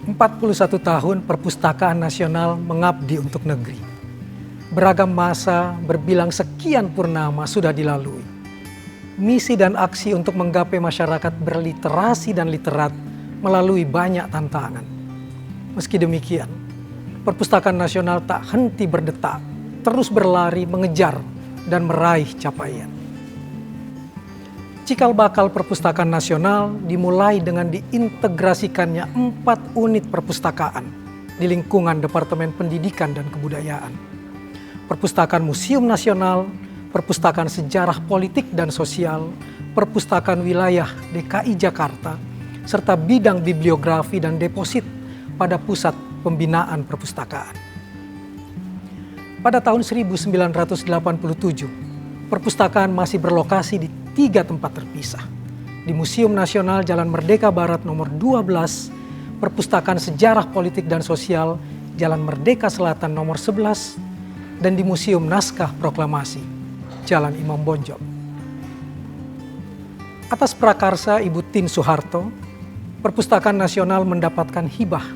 41 tahun Perpustakaan Nasional mengabdi untuk negeri. Beragam masa berbilang sekian purnama sudah dilalui. Misi dan aksi untuk menggapai masyarakat berliterasi dan literat melalui banyak tantangan. Meski demikian, Perpustakaan Nasional tak henti berdetak, terus berlari mengejar dan meraih capaian. Cikal bakal Perpustakaan Nasional dimulai dengan diintegrasikannya 4 unit perpustakaan di lingkungan Departemen Pendidikan dan Kebudayaan. Perpustakaan Museum Nasional, Perpustakaan Sejarah Politik dan Sosial, Perpustakaan Wilayah DKI Jakarta, serta bidang bibliografi dan deposit pada Pusat Pembinaan Perpustakaan. Pada tahun 1987, perpustakaan masih berlokasi di 3 tempat terpisah. Di Museum Nasional Jalan Merdeka Barat nomor 12, Perpustakaan Sejarah Politik dan Sosial Jalan Merdeka Selatan nomor 11, dan di Museum Naskah Proklamasi Jalan Imam Bonjol. Atas prakarsa Ibu Tin Soeharto, Perpustakaan Nasional mendapatkan hibah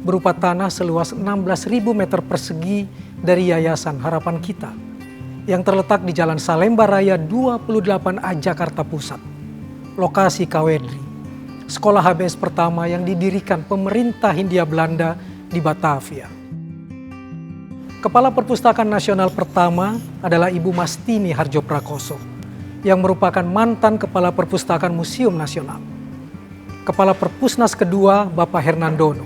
berupa tanah seluas 16.000 meter persegi dari Yayasan Harapan Kita yang terletak di Jalan Salemba Raya 28A Jakarta Pusat, lokasi Kawedri, sekolah HBS pertama yang didirikan pemerintah Hindia Belanda di Batavia. Kepala Perpustakaan Nasional pertama adalah Ibu Mastini Harjoprakoso, yang merupakan mantan Kepala Perpustakaan Museum Nasional. Kepala Perpusnas kedua Bapak Hernandono,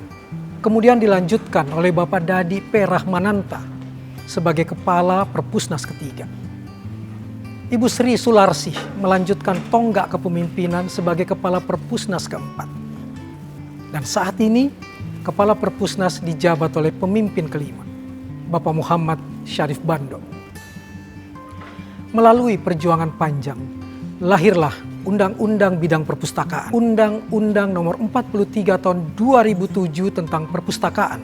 kemudian dilanjutkan oleh Bapak Dadi P. Rahmananta sebagai Kepala Perpusnas ketiga. Ibu Sri Sularsih melanjutkan tonggak kepemimpinan sebagai Kepala Perpusnas keempat. Dan saat ini, Kepala Perpusnas dijabat oleh pemimpin kelima, Bapak Muhammad Syarif Bando. Melalui perjuangan panjang, lahirlah Undang-Undang Bidang Perpustakaan, Undang-Undang Nomor 43 Tahun 2007 tentang Perpustakaan,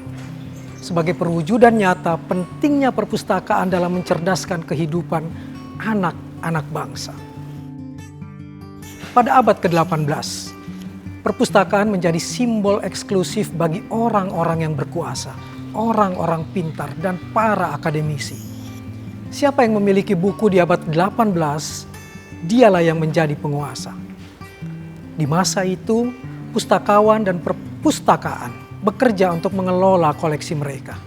sebagai perwujudan nyata pentingnya perpustakaan dalam mencerdaskan kehidupan anak-anak bangsa. Pada abad ke-18, perpustakaan menjadi simbol eksklusif bagi orang-orang yang berkuasa, orang-orang pintar, dan para akademisi. Siapa yang memiliki buku di abad ke-18, dialah yang menjadi penguasa. Di masa itu, pustakawan dan perpustakaan bekerja untuk mengelola koleksi mereka.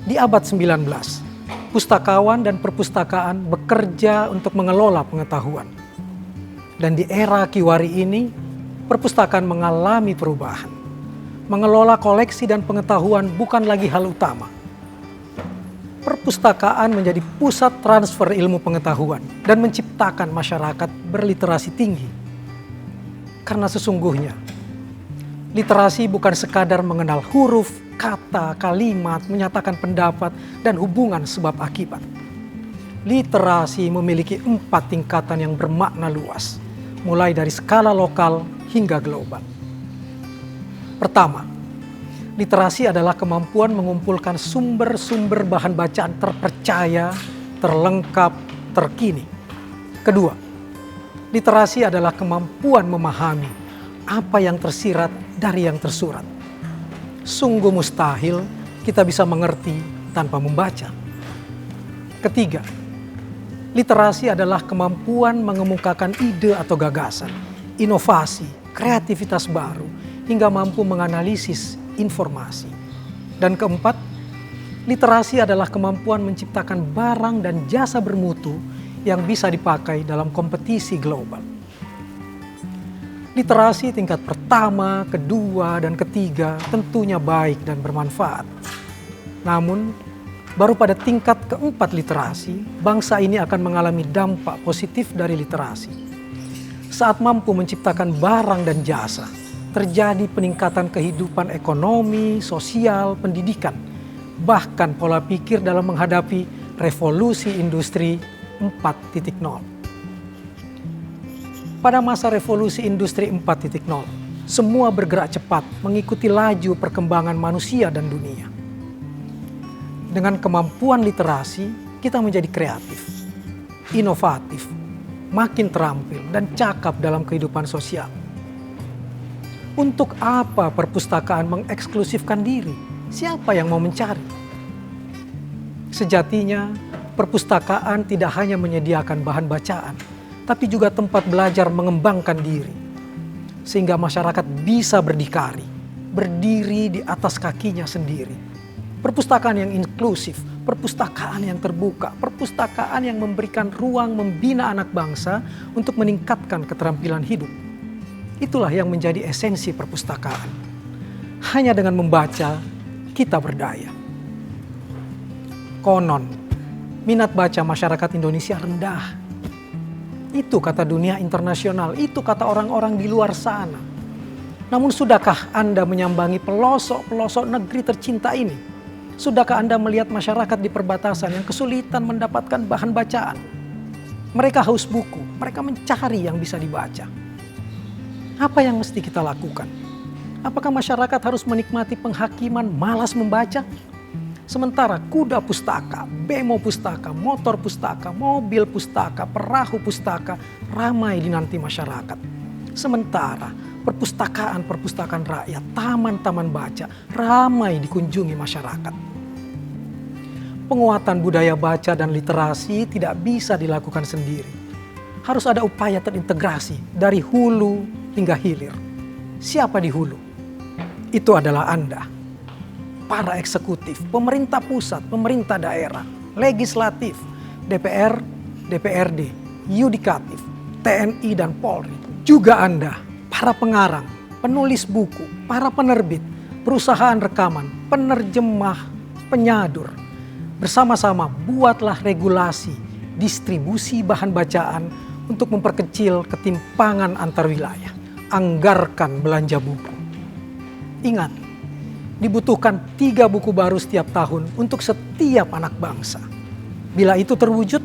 Di abad 19, pustakawan dan perpustakaan bekerja untuk mengelola pengetahuan. Dan di era Kiwari ini, perpustakaan mengalami perubahan. Mengelola koleksi dan pengetahuan bukan lagi hal utama. Perpustakaan menjadi pusat transfer ilmu pengetahuan dan menciptakan masyarakat berliterasi tinggi. Karena sesungguhnya, literasi bukan sekadar mengenal huruf, kata, kalimat, menyatakan pendapat, dan hubungan sebab akibat. Literasi memiliki 4 tingkatan yang bermakna luas, mulai dari skala lokal hingga global. Pertama, literasi adalah kemampuan mengumpulkan sumber-sumber bahan bacaan terpercaya, terlengkap, terkini. Kedua, literasi adalah kemampuan memahami apa yang tersirat dari yang tersurat. Sungguh mustahil kita bisa mengerti tanpa membaca. Ketiga, literasi adalah kemampuan mengemukakan ide atau gagasan, inovasi, kreativitas baru, hingga mampu menganalisis informasi. Dan keempat, literasi adalah kemampuan menciptakan barang dan jasa bermutu yang bisa dipakai dalam kompetisi global. Literasi tingkat pertama, kedua, dan ketiga tentunya baik dan bermanfaat. Namun, baru pada tingkat keempat literasi, bangsa ini akan mengalami dampak positif dari literasi. Saat mampu menciptakan barang dan jasa, terjadi peningkatan kehidupan ekonomi, sosial, pendidikan, bahkan pola pikir dalam menghadapi revolusi industri 4.0. Pada masa revolusi industri 4.0, semua bergerak cepat mengikuti laju perkembangan manusia dan dunia. Dengan kemampuan literasi, kita menjadi kreatif, inovatif, makin terampil dan cakap dalam kehidupan sosial. Untuk apa perpustakaan mengeksklusifkan diri? Siapa yang mau mencari? Sejatinya, perpustakaan tidak hanya menyediakan bahan bacaan, tapi juga tempat belajar mengembangkan diri. Sehingga masyarakat bisa berdikari, berdiri di atas kakinya sendiri. Perpustakaan yang inklusif, perpustakaan yang terbuka, perpustakaan yang memberikan ruang membina anak bangsa untuk meningkatkan keterampilan hidup. Itulah yang menjadi esensi perpustakaan. Hanya dengan membaca, kita berdaya. Konon, minat baca masyarakat Indonesia rendah. Itu kata dunia internasional, itu kata orang-orang di luar sana. Namun sudahkah Anda menyambangi pelosok-pelosok negeri tercinta ini? Sudahkah Anda melihat masyarakat di perbatasan yang kesulitan mendapatkan bahan bacaan? Mereka haus buku, mereka mencari yang bisa dibaca. Apa yang mesti kita lakukan? Apakah masyarakat harus menikmati penghakiman malas membaca? Sementara kuda pustaka, bemo pustaka, motor pustaka, mobil pustaka, perahu pustaka ramai dinanti masyarakat. Sementara perpustakaan-perpustakaan rakyat, taman-taman baca ramai dikunjungi masyarakat. Penguatan budaya baca dan literasi tidak bisa dilakukan sendiri. Harus ada upaya terintegrasi dari hulu hingga hilir. Siapa di hulu? Itu adalah Anda. Para eksekutif, pemerintah pusat, pemerintah daerah, legislatif, DPR, DPRD, yudikatif, TNI dan Polri. Juga Anda, para pengarang, penulis buku, para penerbit, perusahaan rekaman, penerjemah, penyadur. Bersama-sama buatlah regulasi, distribusi bahan bacaan untuk memperkecil ketimpangan antar wilayah. Anggarkan belanja buku. Ingat, dibutuhkan 3 buku baru setiap tahun untuk setiap anak bangsa. Bila itu terwujud,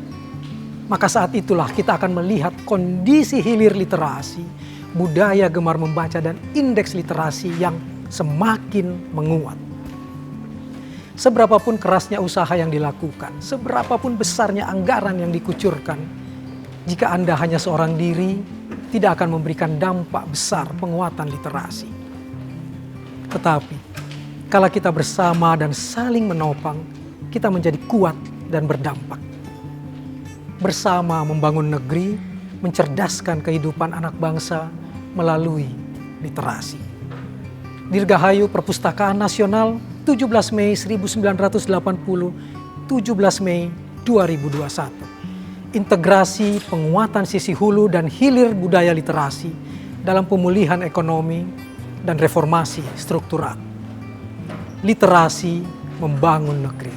maka saat itulah kita akan melihat kondisi hilir literasi, budaya gemar membaca dan indeks literasi yang semakin menguat. Seberapapun kerasnya usaha yang dilakukan, seberapapun besarnya anggaran yang dikucurkan, jika Anda hanya seorang diri, tidak akan memberikan dampak besar penguatan literasi. Tetapi, kalau kita bersama dan saling menopang, kita menjadi kuat dan berdampak. Bersama membangun negeri, mencerdaskan kehidupan anak bangsa melalui literasi. Dirgahayu Perpustakaan Nasional, 17 Mei 1980, 17 Mei 2021. Integrasi penguatan sisi hulu dan hilir budaya literasi dalam pemulihan ekonomi dan reformasi struktural. Literasi membangun negeri.